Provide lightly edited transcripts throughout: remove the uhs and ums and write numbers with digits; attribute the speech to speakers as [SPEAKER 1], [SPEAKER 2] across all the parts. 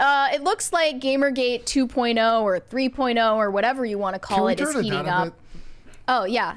[SPEAKER 1] it looks like Gamergate 2.0 or 3.0 or whatever you want to call it is heating up. Oh, yeah.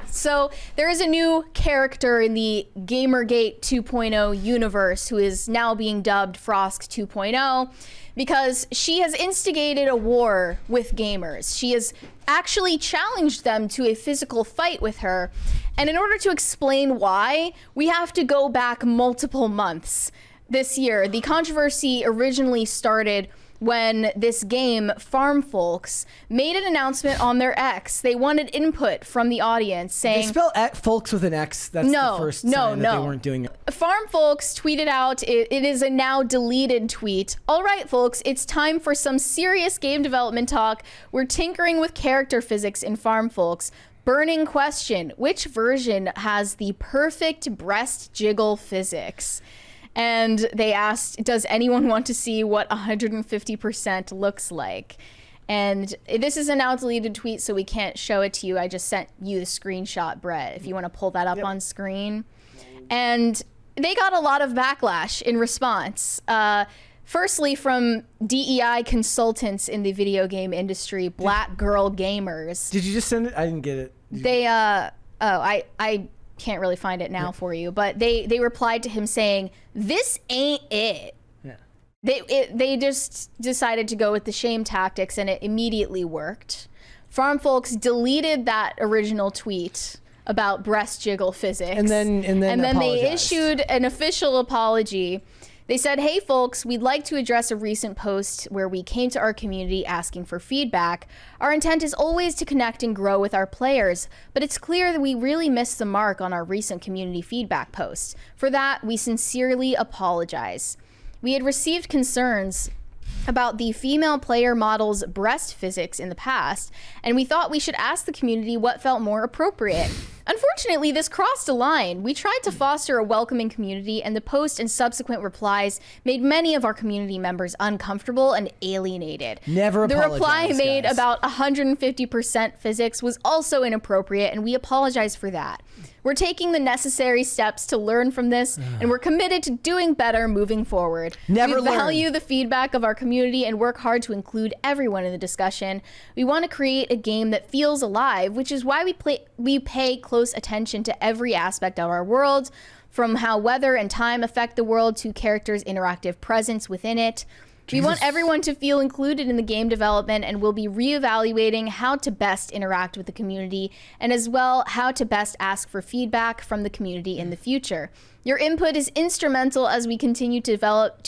[SPEAKER 1] So there is a new character in the Gamergate 2.0 universe who is now being dubbed Frosk 2.0 because she has instigated a war with gamers. She has actually challenged them to a physical fight with her. And in order to explain why, we have to go back multiple months. This year, the controversy originally started when this game, Farm Folks, made an announcement on their X. They wanted input from the audience saying...
[SPEAKER 2] They spell Folks with an X. That's the first sign that they weren't doing it.
[SPEAKER 1] Farm Folks tweeted out, it is a now deleted tweet. All right, folks, it's time for some serious game development talk. We're tinkering with character physics in Farm Folks. Burning question, which version has the perfect breast jiggle physics? And they asked, does anyone want to see what 150% looks like? And this is a now deleted tweet, so we can't show it to you. I just sent you the screenshot, Brett, if you want to pull that up on screen. And they got a lot of backlash in response. Firstly, from DEI consultants in the video game industry, Black Girl Gamers.
[SPEAKER 2] Did you just send it? I didn't get it.
[SPEAKER 1] They, I can't really find it now for you, but they replied to him saying, this ain't it. Yeah. They just decided to go with the shame tactics, and it immediately worked. Farm Folks deleted that original tweet about breast jiggle physics, and then they issued an official apology. They said, hey folks, we'd like to address a recent post where we came to our community asking for feedback. Our intent is always to connect and grow with our players, but it's clear that we really missed the mark on our recent community feedback post. For that, we sincerely apologize. We had received concerns about the female player model's breast physics in the past, and we thought we should ask the community what felt more appropriate. Unfortunately, this crossed a line. We tried to foster a welcoming community, and the post and subsequent replies made many of our community members uncomfortable and alienated.
[SPEAKER 2] Never apologize,
[SPEAKER 1] the reply made
[SPEAKER 2] guys.
[SPEAKER 1] about 150% physics was also inappropriate, and we apologize for that. We're taking the necessary steps to learn from this, and we're committed to doing better moving forward. We value the feedback of our community and work hard to include everyone in the discussion. We want to create a game that feels alive, which is why we pay close attention to every aspect of our world, from how weather and time affect the world to characters' interactive presence within it. We want everyone to feel included in the game development, and we'll be reevaluating how to best interact with the community, and as well how to best ask for feedback from the community in the future. Your input is instrumental as we continue to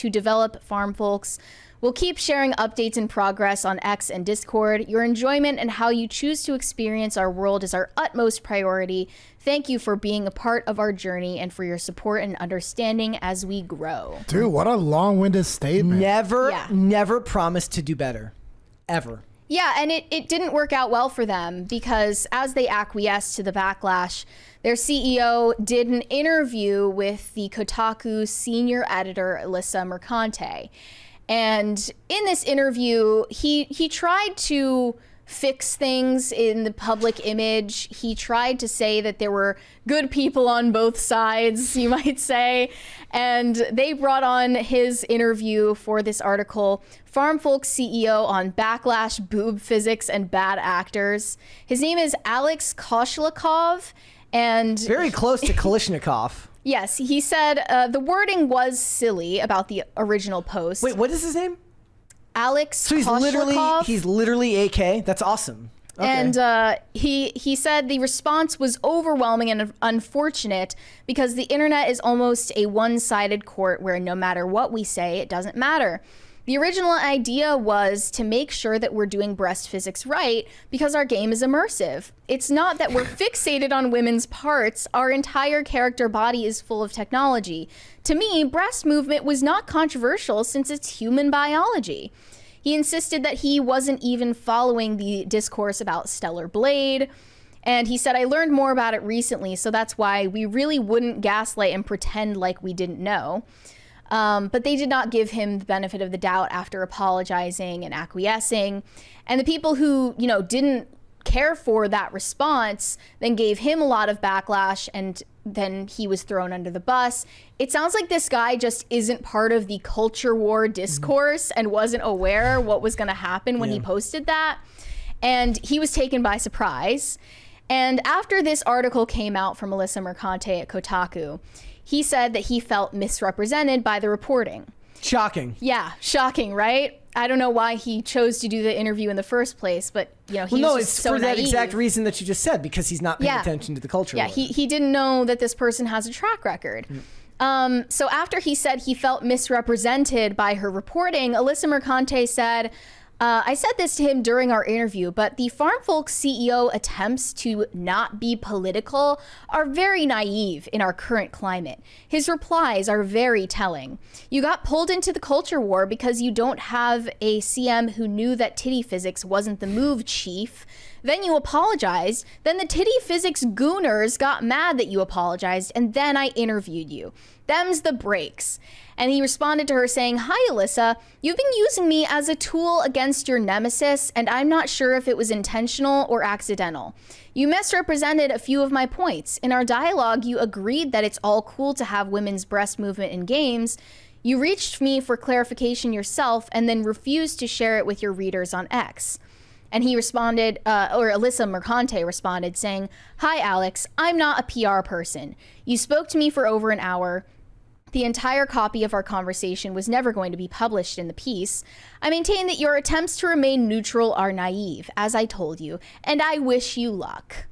[SPEAKER 1] develop Farm Folks. We'll keep sharing updates and progress on X and Discord. Your enjoyment and how you choose to experience our world is our utmost priority. Thank you for being a part of our journey and for your support and understanding as we grow.
[SPEAKER 3] Dude, what a long-winded statement.
[SPEAKER 2] Never promised to do better. Ever.
[SPEAKER 1] Yeah, and it didn't work out well for them because as they acquiesced to the backlash, their CEO did an interview with the Kotaku senior editor, Alyssa Mercante. And in this interview, he tried to fix things in the public image. He tried to say that there were good people on both sides, you might say. And they brought on his interview for this article, Farm Folks CEO on Backlash, Boob Physics, and Bad Actors. His name is Alex Koshlikov. And
[SPEAKER 2] very close to Kalishnikov.
[SPEAKER 1] Yes, he said the wording was silly about the original post.
[SPEAKER 2] Wait, what is his name?
[SPEAKER 1] Alex
[SPEAKER 2] So
[SPEAKER 1] Koshlikov.
[SPEAKER 2] he's literally AK? That's awesome. Okay.
[SPEAKER 1] And he said the response was overwhelming and unfortunate because the internet is almost a one-sided court where no matter what we say, it doesn't matter. The original idea was to make sure that we're doing breast physics right because our game is immersive. It's not that we're fixated on women's parts. Our entire character body is full of technology. To me, breast movement was not controversial since it's human biology. He insisted that he wasn't even following the discourse about Stellar Blade. And he said, I learned more about it recently, so that's why we really wouldn't gaslight and pretend like we didn't know. But they did not give him the benefit of the doubt after apologizing and acquiescing. And the people who, didn't care for that response then gave him a lot of backlash and then he was thrown under the bus. It sounds like this guy just isn't part of the culture war discourse and wasn't aware what was going to happen when he posted that. And he was taken by surprise. And after this article came out from Alyssa Mercante at Kotaku, he said that he felt misrepresented by the reporting.
[SPEAKER 2] Shocking.
[SPEAKER 1] Yeah, shocking, right? I don't know why he chose to do the interview in the first place, but he was just
[SPEAKER 2] it's
[SPEAKER 1] so
[SPEAKER 2] for that
[SPEAKER 1] naive.
[SPEAKER 2] exact reason that you just said, because he's not paying attention to the culture.
[SPEAKER 1] Yeah, he didn't know that this person has a track record. So after he said he felt misrepresented by her reporting, Alyssa Mercante said, I said this to him during our interview, but the Farmfolk CEO attempts to not be political are very naive in our current climate. His replies are very telling. You got pulled into the culture war because you don't have a CM who knew that titty physics wasn't the move, chief. Then you apologized. Then the titty physics gooners got mad that you apologized, and then I interviewed you. Them's the breaks. And he responded to her saying, "Hi, Alyssa. You've been using me as a tool against your nemesis, and I'm not sure if it was intentional or accidental. You misrepresented a few of my points. In our dialogue, you agreed that it's all cool to have women's breast movement in games. You reached me for clarification yourself and then refused to share it with your readers on X." And he responded, or Alyssa Mercante responded saying, "Hi, Alex. I'm not a PR person. You spoke to me for over an hour. The entire copy of our conversation was never going to be published in the piece. I maintain that your attempts to remain neutral are naive, as I told you, and I wish you luck."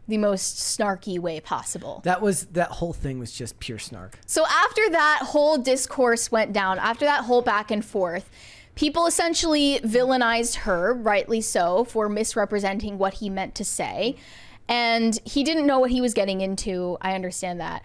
[SPEAKER 1] The most snarky way possible.
[SPEAKER 2] That whole thing was just pure snark.
[SPEAKER 1] So after that whole discourse went down, after that whole back and forth, people essentially villainized her, rightly so, for misrepresenting what he meant to say. And he didn't know what he was getting into. I understand that.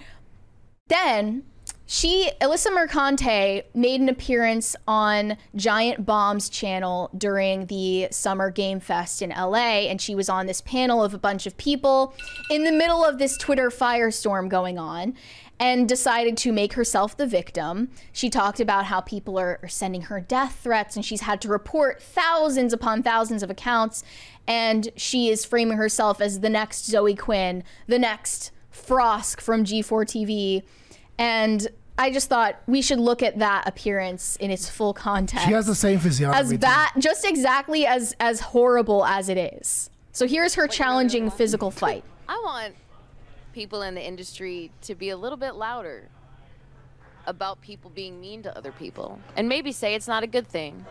[SPEAKER 1] Then Alyssa Mercante made an appearance on Giant Bomb's channel during the Summer Game Fest in LA, and she was on this panel of a bunch of people in the middle of this Twitter firestorm going on, and decided to make herself the victim. She talked about how people are sending her death threats, and she's had to report thousands upon thousands of accounts, and she is framing herself as the next Zoe Quinn, the next Frosk from G4 TV. And I just thought we should look at that appearance in its full context.
[SPEAKER 3] She has the same physiognomy.
[SPEAKER 1] As bad, just exactly as horrible as it is. So here's her challenging physical fight.
[SPEAKER 4] I want people in the industry to be a little bit louder about people being mean to other people. And maybe say it's not a good thing.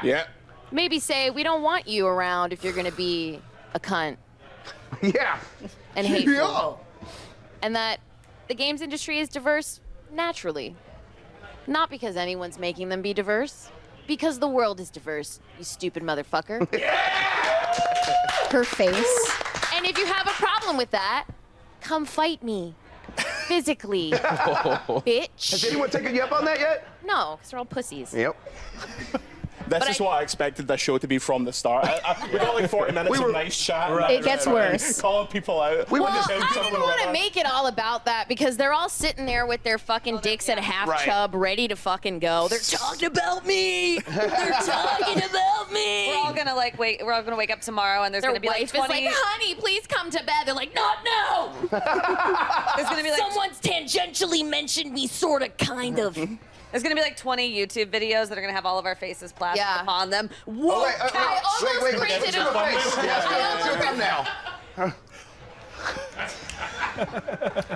[SPEAKER 5] Yeah.
[SPEAKER 4] Maybe say we don't want you around if you're going to be a cunt.
[SPEAKER 5] Yeah.
[SPEAKER 4] And hateful.
[SPEAKER 5] Yeah.
[SPEAKER 4] And that the games industry is diverse naturally. Not because anyone's making them be diverse. Because the world is diverse, you stupid motherfucker.
[SPEAKER 1] Her face.
[SPEAKER 4] And if you have a problem with that, come fight me. Physically. Bitch.
[SPEAKER 5] Has anyone taken you up on that yet?
[SPEAKER 4] No, because they're all pussies.
[SPEAKER 5] Yep.
[SPEAKER 6] This is what I expected this show to be from the start. We got like 40 minutes of nice chat.
[SPEAKER 1] It gets worse.
[SPEAKER 6] Calling people out.
[SPEAKER 4] Well, I don't want to make it all about that because they're all sitting there with their fucking dicks at half chub, ready to fucking go. They're talking about me. They're talking about me.
[SPEAKER 7] We're all gonna wait. We're all gonna wake up tomorrow, and there's
[SPEAKER 4] Their
[SPEAKER 7] gonna be
[SPEAKER 4] wife
[SPEAKER 7] 20.
[SPEAKER 4] is like, "Honey, please come to bed." They're like, "Not now."
[SPEAKER 7] There's gonna be
[SPEAKER 4] Someone's tangentially mentioned me, sorta, kind of.
[SPEAKER 7] There's gonna be 20 YouTube videos that are gonna have all of our faces plastered upon them.
[SPEAKER 4] Whoa! I almost printed a
[SPEAKER 5] now.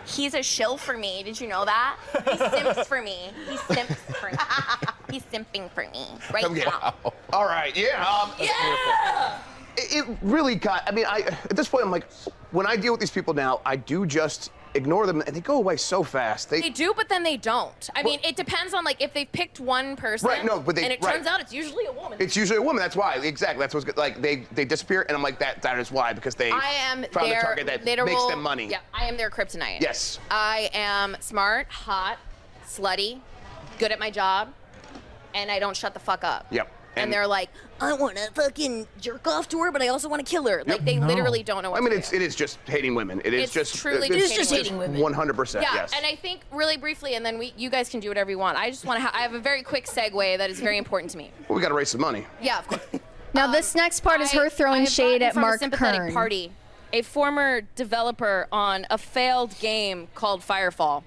[SPEAKER 4] He's a shill for me. Did you know that? He simps for me. He simps for me. He's simping for me right now.
[SPEAKER 5] All right. Yeah.
[SPEAKER 4] Yeah.
[SPEAKER 5] It really got. I mean, at this point, I'm like, when I deal with these people now, I do just ignore them, and they go away so fast.
[SPEAKER 4] They do, but then they don't. I mean, it depends on if they've picked one person.
[SPEAKER 5] Right. No, but
[SPEAKER 4] and it turns out it's usually a woman.
[SPEAKER 5] It's usually a woman. That's why. Exactly. That's what's good. They disappear, and I'm like, that is why, because they found the target that makes them money.
[SPEAKER 4] Yeah, I am their kryptonite.
[SPEAKER 5] Yes.
[SPEAKER 4] I am smart, hot, slutty, good at my job, and I don't shut the fuck up.
[SPEAKER 5] Yep.
[SPEAKER 4] And they're like, I want to fucking jerk off to her, but I also want to kill her. Like, they literally don't know what to do.
[SPEAKER 5] it is just hating women. It's just
[SPEAKER 4] truly
[SPEAKER 1] just hating women.
[SPEAKER 5] 100%,
[SPEAKER 4] yeah,
[SPEAKER 5] yes.
[SPEAKER 4] and I think really briefly, and then you guys can do whatever you want. I just want to I have a very quick segue that is very important to me.
[SPEAKER 5] Well, we got to raise some money.
[SPEAKER 4] Yeah, of course.
[SPEAKER 1] Now this next part is her throwing shade at Mark
[SPEAKER 4] sympathetic
[SPEAKER 1] Kern.
[SPEAKER 4] party a former developer on a failed game called Firefall.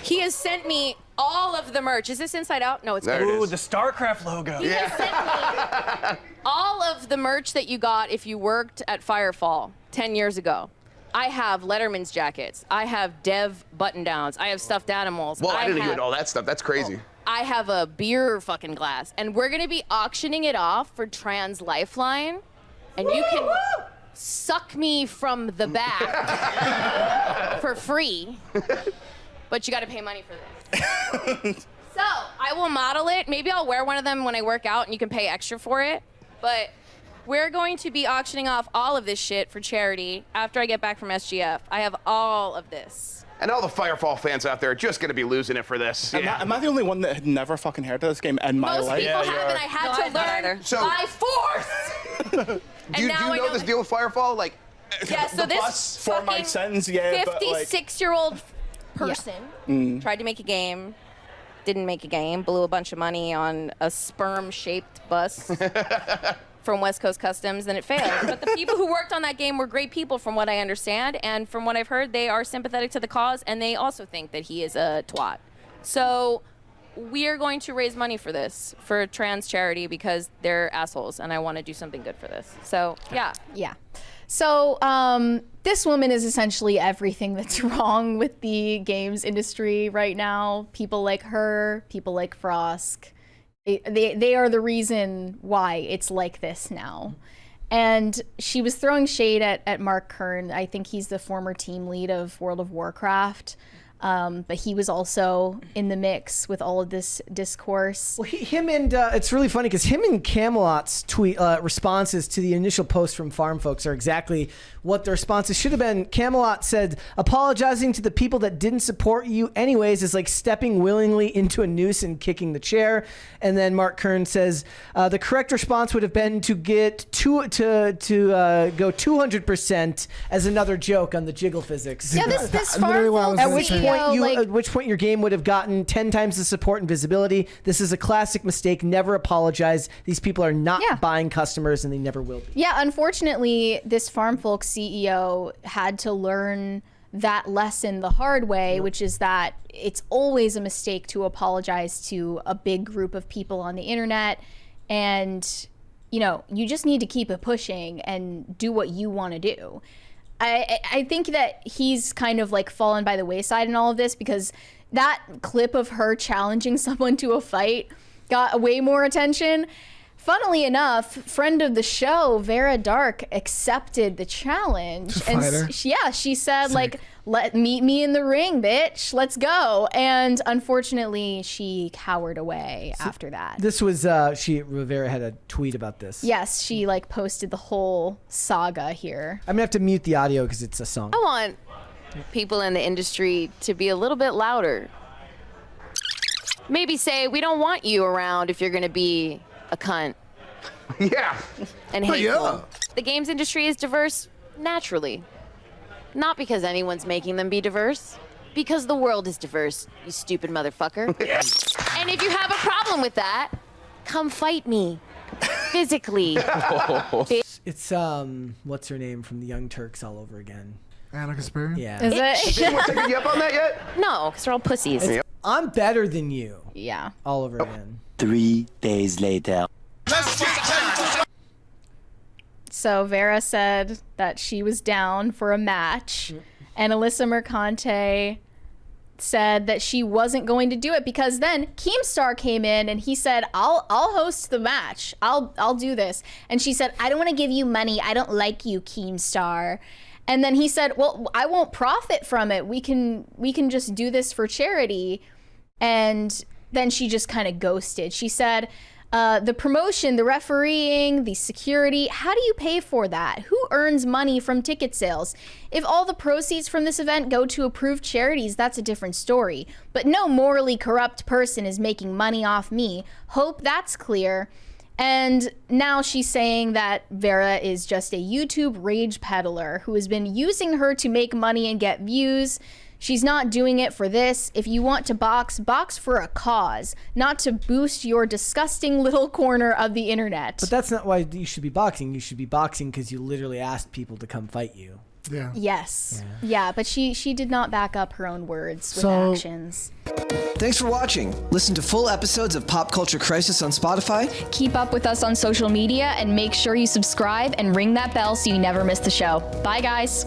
[SPEAKER 4] He has sent me all of the merch. Is this inside out? No, it's
[SPEAKER 5] there.
[SPEAKER 6] Ooh, the StarCraft logo.
[SPEAKER 4] He has sent me all of the merch that you got if you worked at Firefall 10 years ago. I have Letterman's jackets. I have Dev button-downs. I have stuffed animals.
[SPEAKER 5] Well, I didn't get all that stuff. That's crazy.
[SPEAKER 4] I have a beer fucking glass. And we're going to be auctioning it off for Trans Lifeline. And you can suck me from the back for free. But you got to pay money for this. So I will model it. Maybe I'll wear one of them when I work out and you can pay extra for it. But we're going to be auctioning off all of this shit for charity after I get back from SGF. I have all of this.
[SPEAKER 5] And all the Firefall fans out there are just going to be losing it for this.
[SPEAKER 6] Am I the only one that had never fucking heard of this game in my life?
[SPEAKER 4] Most people haven't. I had to learn by force.
[SPEAKER 5] Do you know this deal with Firefall? Like,
[SPEAKER 4] yeah, so this
[SPEAKER 6] for my sins, yeah.
[SPEAKER 4] 56-year-old person tried to make a game, didn't make a game, blew a bunch of money on a sperm-shaped bus from West Coast Customs, and it failed. But the people who worked on that game were great people from what I understand, and from what I've heard, they are sympathetic to the cause, and they also think that he is a twat. So we are going to raise money for this, for a trans charity, because they're assholes, and I want to do something good for this. So, yeah.
[SPEAKER 1] Yeah. So this woman is essentially everything that's wrong with the games industry right now. People like her, people like Frosk. They are the reason why it's like this now. And she was throwing shade at Mark Kern. I think he's the former team lead of World of Warcraft. But he was also in the mix with all of this discourse.
[SPEAKER 2] Well, it's really funny because him and Camelot's tweet responses to the initial post from Farm Folks are exactly what the responses should have been. Camelot said, apologizing to the people that didn't support you anyways is like stepping willingly into a noose and kicking the chair. And then Mark Kern says, the correct response would have been to get go 200% as another joke on the jiggle physics.
[SPEAKER 1] Yeah, this Farm Folks
[SPEAKER 2] at which point your game would have gotten 10 times the support and visibility. This is a classic mistake. Never apologize. These people are not buying customers, and they never will be.
[SPEAKER 1] Yeah, unfortunately, this Farm Folks CEO had to learn that lesson the hard way, which is that it's always a mistake to apologize to a big group of people on the internet. And, you know, you just need to keep it pushing and do what you want to do. I think that he's kind of like fallen by the wayside in all of this, because that clip of her challenging someone to a fight got way more attention. Funnily enough, friend of the show, Vera Dark, accepted the challenge. She said, like, meet me in the ring, bitch. Let's go. And unfortunately, she cowered away after that.
[SPEAKER 2] This was, Vera had a tweet about this.
[SPEAKER 1] Yes, she like posted the whole saga here.
[SPEAKER 2] I'm gonna have to mute the audio because it's a song.
[SPEAKER 4] I want people in the industry to be a little bit louder. Maybe say, we don't want you around if you're gonna be a cunt.
[SPEAKER 5] Yeah.
[SPEAKER 4] And hateful. The games industry is diverse naturally. Not because anyone's making them be diverse. Because the world is diverse, you stupid motherfucker. And if you have a problem with that, come fight me. Physically.
[SPEAKER 2] It's, what's her name from the Young Turks all over again?
[SPEAKER 3] Anna Kasparian?
[SPEAKER 2] Yeah.
[SPEAKER 1] Is it?
[SPEAKER 5] Did anyone take you up on that yet?
[SPEAKER 4] No, because they're all pussies.
[SPEAKER 2] I'm better than you.
[SPEAKER 1] Yeah.
[SPEAKER 2] All over again.
[SPEAKER 8] 3 days later.
[SPEAKER 1] So Vera said that she was down for a match, and Alyssa Mercante said that she wasn't going to do it, because then Keemstar came in and he said, I'll host the match. I'll do this. And she said, I don't want to give you money. I don't like you, Keemstar. And then he said, well, I won't profit from it. We can just do this for charity. And then she just kind of ghosted. She said, the promotion, the refereeing, the security, how do you pay for that? Who earns money from ticket sales? If all the proceeds from this event go to approved charities, that's a different story. But no morally corrupt person is making money off me. Hope that's clear. And now she's saying that Vera is just a YouTube rage peddler who has been using her to make money and get views. She's not doing it for this. If you want to box, box for a cause, not to boost your disgusting little corner of the internet.
[SPEAKER 2] But that's not why you should be boxing. You should be boxing because you literally asked people to come fight you.
[SPEAKER 3] Yeah.
[SPEAKER 1] Yes. Yeah, but she did not back up her own words with actions.
[SPEAKER 9] Thanks for watching. Listen to full episodes of Pop Culture Crisis on Spotify.
[SPEAKER 10] Keep up with us on social media and make sure you subscribe and ring that bell so you never miss the show. Bye, guys.